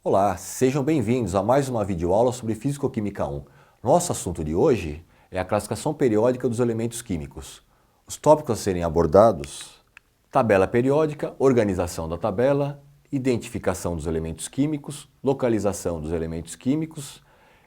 Olá, sejam bem-vindos a mais uma videoaula sobre Físico-Química 1. Nosso assunto de hoje é a classificação periódica dos elementos químicos. Os tópicos a serem abordados: tabela periódica, organização da tabela, identificação dos elementos químicos, localização dos elementos químicos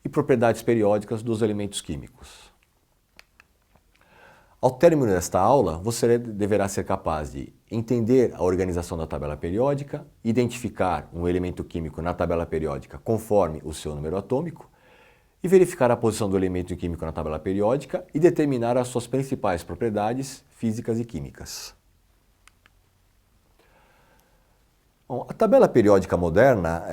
e propriedades periódicas dos elementos químicos. Ao término desta aula, você deverá ser capaz de entender a organização da tabela periódica, identificar um elemento químico na tabela periódica conforme o seu número atômico e verificar a posição do elemento químico na tabela periódica e determinar as suas principais propriedades físicas e químicas. Bom, a tabela periódica moderna,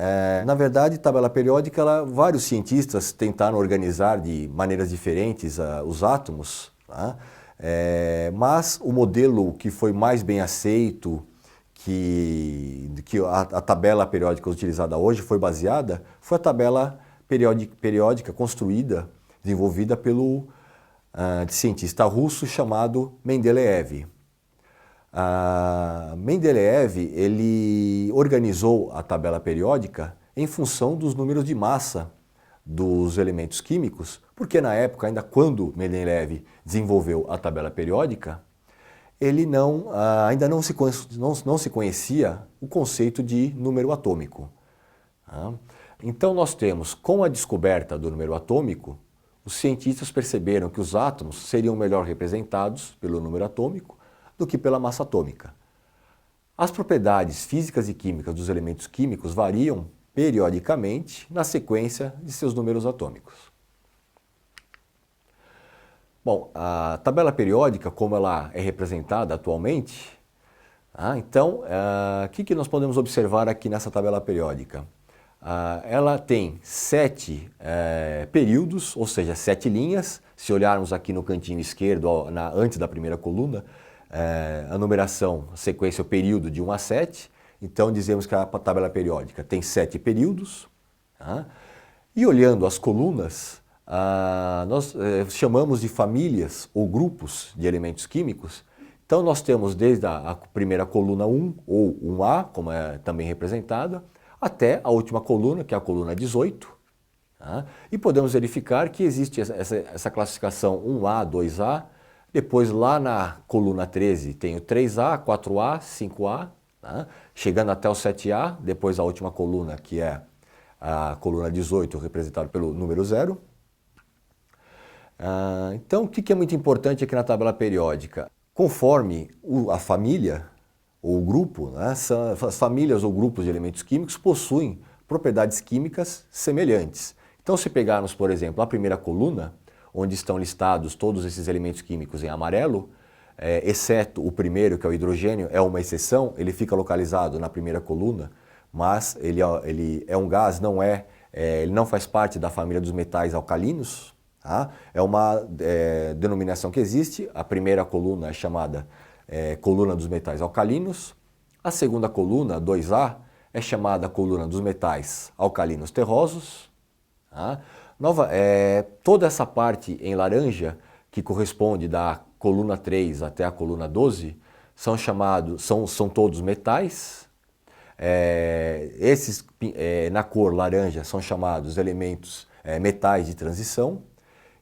na verdade, tabela periódica, vários cientistas tentaram organizar de maneiras diferentes os átomos, tá? Mas o modelo que foi mais bem aceito, que a tabela periódica utilizada hoje foi baseada, foi a tabela periódica construída, desenvolvida pelo cientista russo chamado Mendeleev. Mendeleev ele organizou a tabela periódica em função dos números de massa dos elementos químicos, porque na época, ainda quando Mendeleev desenvolveu a tabela periódica, ele ainda não se conhecia o conceito de número atômico. Então nós temos, com a descoberta do número atômico, os cientistas perceberam que os átomos seriam melhor representados pelo número atômico do que pela massa atômica. As propriedades físicas e químicas dos elementos químicos variam periodicamente na sequência de seus números atômicos. Bom, a tabela periódica, como ela é representada atualmente, então, o que nós podemos observar aqui nessa tabela periódica? Ela tem 7 períodos, ou seja, 7 linhas. Se olharmos aqui no cantinho esquerdo, antes da primeira coluna, a numeração, a sequência, o período de 1 a 7. Então dizemos que a tabela periódica tem 7 períodos. E olhando as colunas, nós chamamos de famílias ou grupos de elementos químicos. Então nós temos desde a primeira coluna 1, ou 1A, como é também representada, até a última coluna, que é a coluna 18. E podemos verificar que existe essa classificação 1A, 2A. Depois lá na coluna 13 tem o 3A, 4A, 5A, chegando até o 7A, depois a última coluna, que é a coluna 18, representada pelo número 0. Então, o que é muito importante aqui na tabela periódica? Conforme a família ou o grupo, as famílias ou grupos de elementos químicos possuem propriedades químicas semelhantes. Então, se pegarmos, por exemplo, a primeira coluna, onde estão listados todos esses elementos químicos em amarelo, exceto o primeiro, que é o hidrogênio, é uma exceção, ele fica localizado na primeira coluna, mas ele é um gás, ele não faz parte da família dos metais alcalinos. É uma denominação que existe. A primeira coluna é chamada coluna dos metais alcalinos, a segunda coluna, 2A, é chamada coluna dos metais alcalinos terrosos. Toda essa parte em laranja, que corresponde da coluna 3 até a coluna 12, são todos metais. Esses na cor laranja são chamados elementos metais de transição.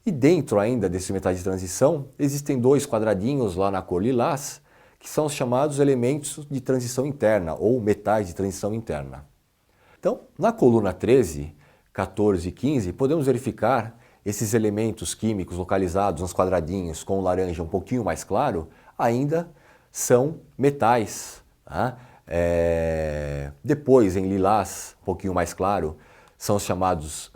E dentro ainda desses metais de transição, existem 2 quadradinhos lá na cor lilás, que são os chamados elementos de transição interna, ou metais de transição interna. Então, na coluna 13, 14 e 15, podemos verificar esses elementos químicos localizados nos quadradinhos com o laranja um pouquinho mais claro, ainda são metais. Depois, em lilás, um pouquinho mais claro, são os chamados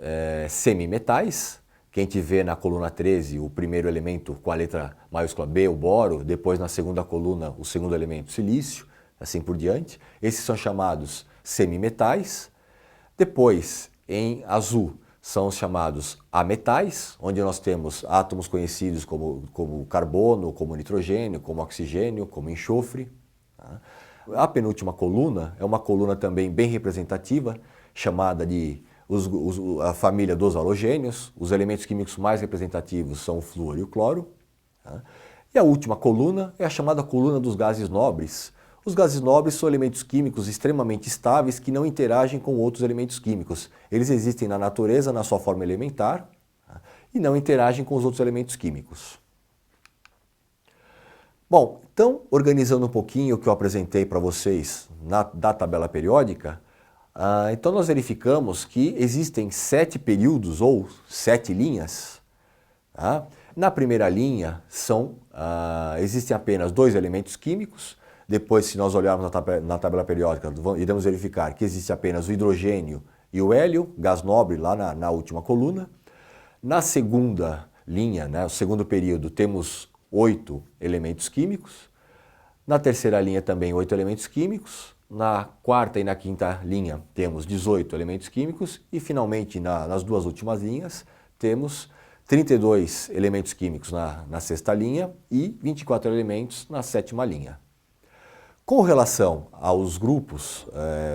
semimetais, que a gente vê na coluna 13 o primeiro elemento com a letra maiúscula B, o boro, depois na segunda coluna o segundo elemento, o silício, assim por diante. Esses são chamados semimetais. Depois, em azul, são os chamados ametais, onde nós temos átomos conhecidos como carbono, como nitrogênio, como oxigênio, como enxofre. A penúltima coluna é uma coluna também bem representativa, chamada de a família dos halogênios. Os elementos químicos mais representativos são o flúor e o cloro. E a última coluna é a chamada coluna dos gases nobres, Os gases nobres são elementos químicos extremamente estáveis que não interagem com outros elementos químicos. Eles existem na natureza, na sua forma elementar, e não interagem com os outros elementos químicos. Bom, então, organizando um pouquinho o que eu apresentei para vocês da tabela periódica, então nós verificamos que existem 7 períodos ou 7 linhas. Tá? Na primeira linha existem apenas 2 elementos químicos. Depois, se nós olharmos na tabela periódica, iremos verificar que existe apenas o hidrogênio e o hélio, gás nobre, lá na última coluna. Na segunda linha, o segundo período, temos 8 elementos químicos. Na terceira linha também 8 elementos químicos. Na quarta e na quinta linha temos 18 elementos químicos. E finalmente, nas duas últimas linhas, temos 32 elementos químicos na sexta linha e 24 elementos na sétima linha. Com relação aos grupos,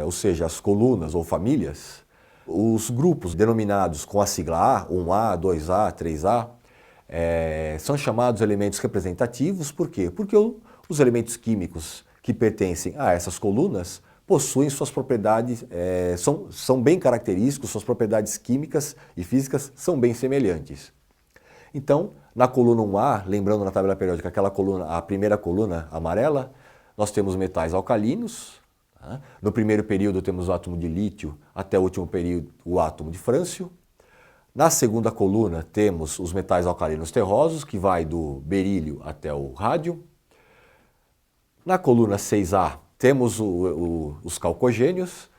ou seja, as colunas ou famílias, os grupos denominados com a sigla A, 1A, 2A, 3A, são chamados elementos representativos. Por quê? Porque os elementos químicos que pertencem a essas colunas possuem suas propriedades, são bem característicos, suas propriedades químicas e físicas são bem semelhantes. Então, na coluna 1A, lembrando na tabela periódica aquela coluna, a primeira coluna amarela, nós temos metais alcalinos. Tá? No primeiro período temos o átomo de lítio, até o último período o átomo de frâncio. Na segunda coluna temos os metais alcalinos terrosos, que vai do berílio até o rádio. Na coluna 6A temos os calcogênios.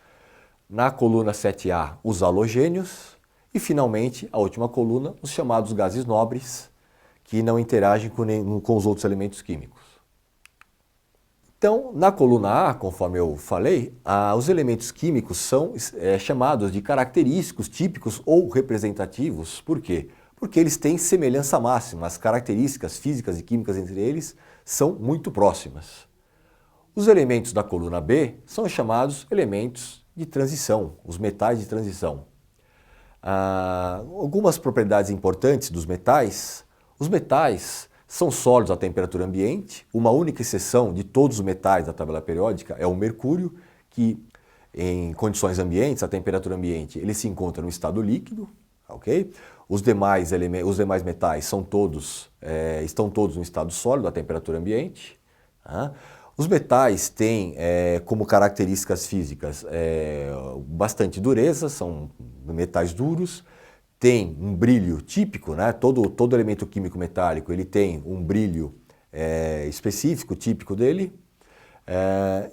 Na coluna 7A os halogênios. E finalmente, a última coluna, os chamados gases nobres, que não interagem com os outros elementos químicos. Então, na coluna A, conforme eu falei, os elementos químicos são chamados de característicos, típicos ou representativos. Por quê? Porque eles têm semelhança máxima, as características físicas e químicas entre eles são muito próximas. Os elementos da coluna B são chamados elementos de transição, os metais de transição. Algumas propriedades importantes dos metais: os metais são sólidos à temperatura ambiente. Uma única exceção de todos os metais da tabela periódica é o mercúrio, que em condições ambientes, a temperatura ambiente, ele se encontra no estado líquido. Okay? Os demais metais estão todos no estado sólido à temperatura ambiente. Tá? Os metais têm como características físicas bastante dureza, são metais duros, tem um brilho típico, né? Todo elemento químico metálico ele tem um brilho específico, típico dele.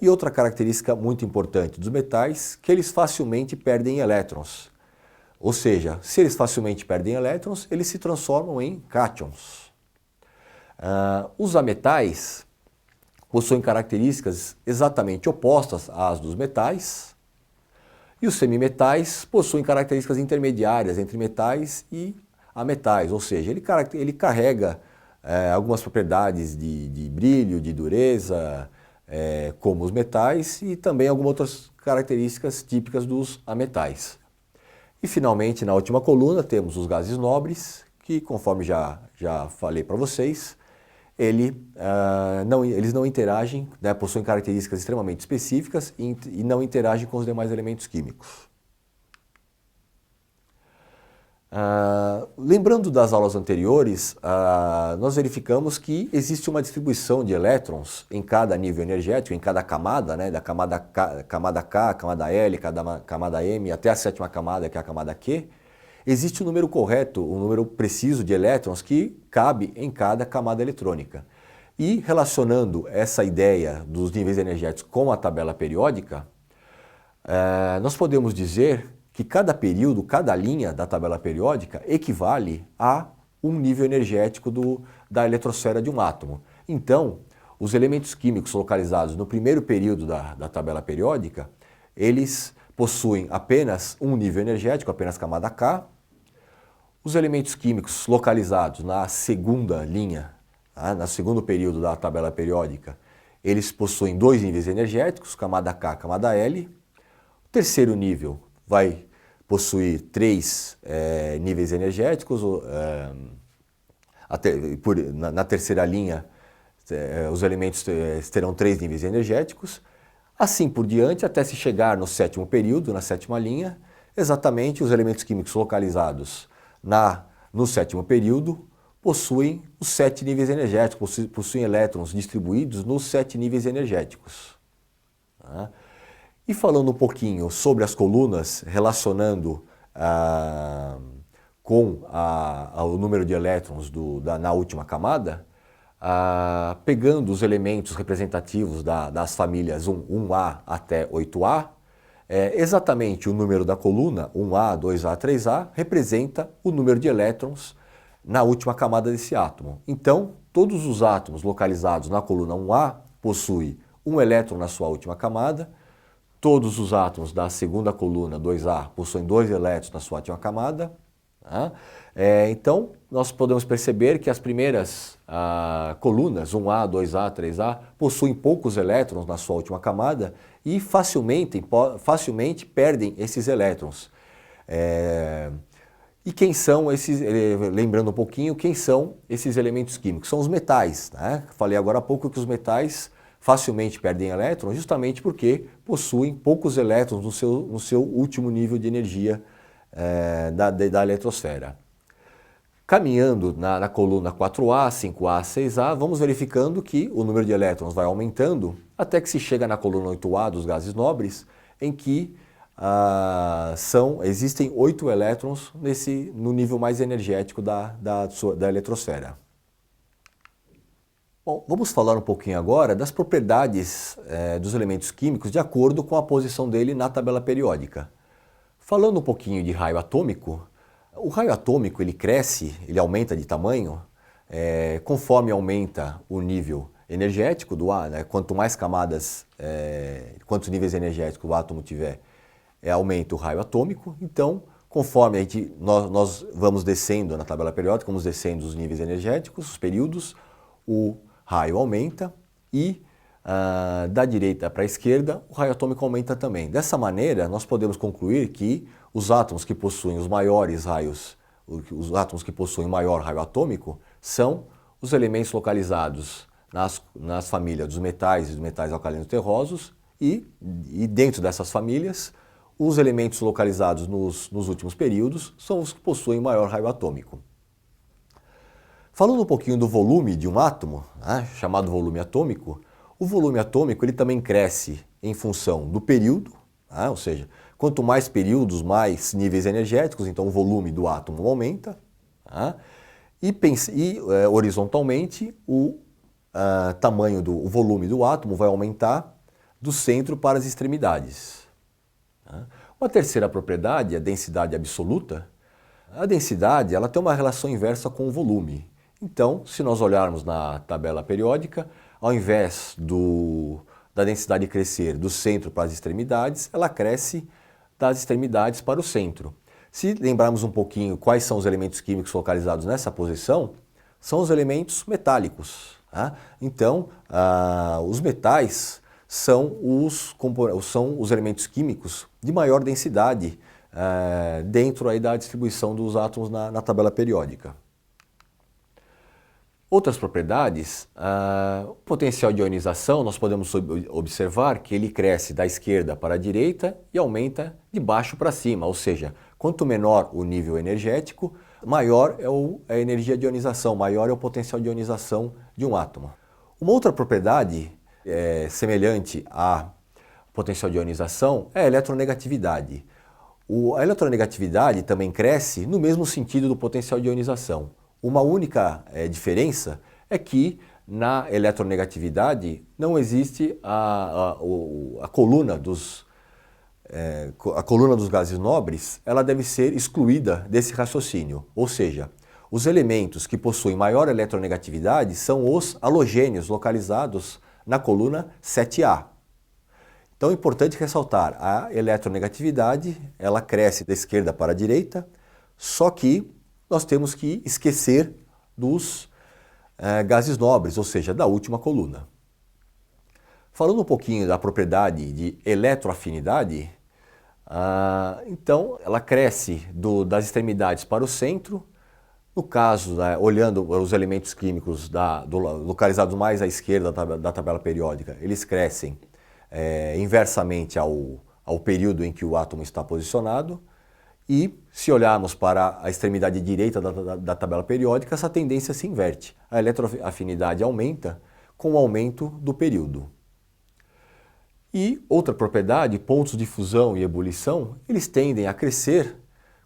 E outra característica muito importante dos metais, que eles facilmente perdem elétrons. Ou seja, se eles facilmente perdem elétrons, eles se transformam em cátions. Os ametais possuem características exatamente opostas às dos metais, e os semimetais possuem características intermediárias entre metais e ametais, ou seja, ele carrega algumas propriedades de brilho, de dureza, como os metais, e também algumas outras características típicas dos ametais. E finalmente, na última coluna, temos os gases nobres, que conforme já falei para vocês, eles não interagem, né, possuem características extremamente específicas e não interagem com os demais elementos químicos. Lembrando das aulas anteriores, nós verificamos que existe uma distribuição de elétrons em cada nível energético, em cada camada, né, da camada K, camada L, camada M, até a sétima camada, que é a camada Q. Existe um número correto, um número preciso de elétrons que cabe em cada camada eletrônica. E relacionando essa ideia dos níveis energéticos com a tabela periódica, nós podemos dizer que cada período, cada linha da tabela periódica equivale a um nível energético da eletrosfera de um átomo. Então, os elementos químicos localizados no primeiro período da tabela periódica, eles possuem apenas um nível energético, apenas camada K. Os elementos químicos localizados na segunda linha, no segundo período da tabela periódica, eles possuem 2 níveis energéticos, camada K, camada L. O terceiro nível vai possuir 3 níveis energéticos. Na terceira linha os elementos terão 3 níveis energéticos, assim por diante, até se chegar no 7º período, na 7ª linha, exatamente os elementos químicos localizados no 7º período possuem os 7 níveis energéticos, possuem elétrons distribuídos nos 7 níveis energéticos. Tá? E falando um pouquinho sobre as colunas, relacionando com o número de elétrons na última camada, pegando os elementos representativos das famílias 1A até 8A, exatamente o número da coluna, 1A, 2A, 3A, representa o número de elétrons na última camada desse átomo. Então, todos os átomos localizados na coluna 1A possuem um elétron na sua última camada, todos os átomos da segunda coluna 2A possuem 2 elétrons na sua última camada. Tá? Então, nós podemos perceber que as primeiras colunas, 1A, 2A, 3A, possuem poucos elétrons na sua última camada e facilmente perdem esses elétrons. E quem são esses, lembrando um pouquinho, quem são esses elementos químicos? São os metais. Né? Falei agora há pouco que os metais facilmente perdem elétrons justamente porque possuem poucos elétrons no seu último nível de energia da eletrosfera. Caminhando na coluna 4A, 5A, 6A, vamos verificando que o número de elétrons vai aumentando até que se chega na coluna 8A dos gases nobres, em que existem 8 elétrons no nível mais energético da eletrosfera. Bom, vamos falar um pouquinho agora das propriedades dos elementos químicos de acordo com a posição dele na tabela periódica. Falando um pouquinho de raio atômico, o raio atômico ele cresce, ele aumenta de tamanho conforme aumenta o nível energético do átomo, né? Quanto mais camadas, quantos níveis energéticos o átomo tiver, aumenta o raio atômico. Então, conforme nós vamos descendo na tabela periódica, vamos descendo os níveis energéticos, os períodos, o raio aumenta e da direita para a esquerda o raio atômico aumenta também. Dessa maneira, nós podemos concluir que os átomos que possuem os maiores raios, os átomos que possuem maior raio atômico, são os elementos localizados nas famílias dos metais e dos metais alcalinos terrosos e dentro dessas famílias, os elementos localizados nos últimos períodos são os que possuem maior raio atômico. Falando um pouquinho do volume de um átomo, né, chamado volume atômico, o volume atômico ele também cresce em função do período, né, ou seja, quanto mais períodos, mais níveis energéticos, então o volume do átomo aumenta, né, e horizontalmente o volume do átomo vai aumentar do centro para as extremidades. Né. Uma terceira propriedade é a densidade absoluta. A densidade ela tem uma relação inversa com o volume. Então, se nós olharmos na tabela periódica, ao invés da densidade crescer do centro para as extremidades, ela cresce das extremidades para o centro. Se lembrarmos um pouquinho quais são os elementos químicos localizados nessa posição, são os elementos metálicos. Tá? Então, os metais são os elementos químicos de maior densidade dentro aí da distribuição dos átomos na tabela periódica. Outras propriedades, o potencial de ionização, nós podemos observar que ele cresce da esquerda para a direita e aumenta de baixo para cima, ou seja, quanto menor o nível energético, maior é a energia de ionização, maior é o potencial de ionização de um átomo. Uma outra propriedade semelhante à potencial de ionização é a eletronegatividade. A eletronegatividade também cresce no mesmo sentido do potencial de ionização. Uma única diferença é que na eletronegatividade não existe a coluna dos gases nobres, ela deve ser excluída desse raciocínio. Ou seja, os elementos que possuem maior eletronegatividade são os halogênios localizados na coluna 7A. Então é importante ressaltar, a eletronegatividade ela cresce da esquerda para a direita, só que nós temos que esquecer dos gases nobres, ou seja, da última coluna. Falando um pouquinho da propriedade de eletroafinidade, então ela cresce das extremidades para o centro, No caso, né, olhando os elementos químicos localizados mais à esquerda da tabela periódica, eles crescem inversamente ao período em que o átomo está posicionado. E se olharmos para a extremidade direita da tabela periódica, essa tendência se inverte. A eletroafinidade aumenta com o aumento do período. E outra propriedade, pontos de fusão e ebulição, eles tendem a crescer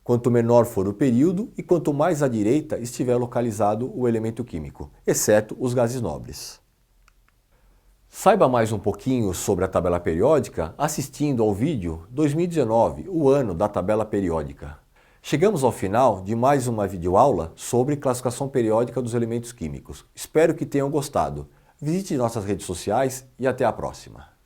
quanto menor for o período e quanto mais à direita estiver localizado o elemento químico, exceto os gases nobres. Saiba mais um pouquinho sobre a tabela periódica assistindo ao vídeo 2019, o ano da tabela periódica. Chegamos ao final de mais uma videoaula sobre classificação periódica dos elementos químicos. Espero que tenham gostado. Visite nossas redes sociais e até a próxima.